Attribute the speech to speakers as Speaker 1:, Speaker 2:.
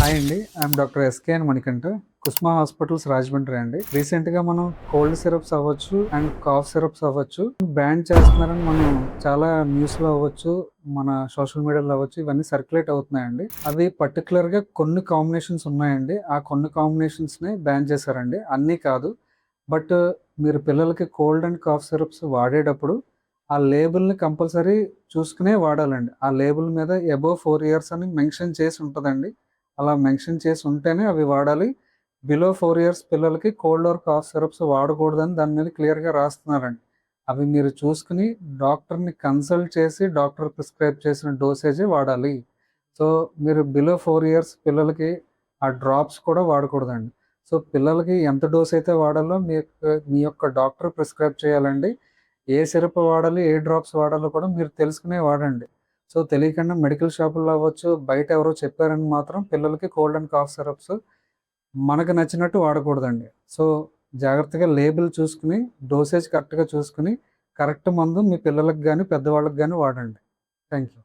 Speaker 1: Hi అండి. I'm doctor SKN Manikanta, Kusma hospitals Rajahmundry అండి. రీసెంట్‌గా మనం కోల్డ్ సిరప్స్ అవ్వచ్చు అండ్ కాఫ్ సిరప్స్ అవ్వచ్చు బ్యాన్ చేస్తున్నారని మనం చాలా న్యూస్‌లో అవ్వచ్చు, మన సోషల్ మీడియాలో అవ్వచ్చు ఇవన్నీ సర్క్యులేట్ అవుతున్నాయండి. అవి పర్టిక్యులర్‌గా కొన్ని కాంబినేషన్స్ ఉన్నాయండి. ఆ కొన్ని కాంబినేషన్స్‌ని బ్యాన్ చేశారండి. అన్నీ కాదు. బట్ మీరు పిల్లలకి కోల్డ్ అండ్ కాఫ్ సిరప్స్ వాడేటప్పుడు ఆ లేబుల్‌ని కంపల్సరీ చూసుకునే వాడాలండి. ఆ లేబుల్ మీద అబోవ్ 4 ఇయర్స్ అని మెన్షన్ చేసి ఉంటదండి. అలా మెన్షన్ చేసి ఉంటేనే అవి వాడాలి. బిలో 4 ఇయర్స్ పిల్లలకి కోల్డ్ ఆర్ కాఫ్ సిరప్స్ వాడకూడదని దాని మీద క్లియర్‌గా రాస్తున్నారండి. అవి మీరు చూసుకొని డాక్టర్‌ని కన్సల్ట్ చేసి డాక్టర్ ప్రిస్క్రైబ్ చేసిన డోసేజే వాడాలి. సో, మీరు బిలో 4 ఇయర్స్ పిల్లలకి ఆ డ్రాప్స్ కూడా వాడకూడదండి. సో, పిల్లలకి ఎంత డోస్ అయితే వాడాలో మీ యొక్క డాక్టర్ ప్రిస్క్రైబ్ చేయాలండి. ఏ సిరప్ వాడాలి, ఏ డ్రాప్స్ వాడాలో కూడా మీరు తెలుసుకునే వాడండి. సో, తెలియకుండా మెడికల్ షాపుల్లో అవ్వచ్చు, బయట ఎవరో చెప్పారని మాత్రం పిల్లలకి కోల్డ్ అండ్ కాఫ్ సిరప్స్ మనకు నచ్చినట్టు వాడకూడదండి. సో, జాగ్రత్తగా లేబుల్ చూసుకొని, డోసేజ్ కరెక్ట్‌గా చూసుకొని, కరెక్ట్ మందు మీ పిల్లలకి గాని, పెద్దవాళ్ళకి గాని వాడండి. Thank you.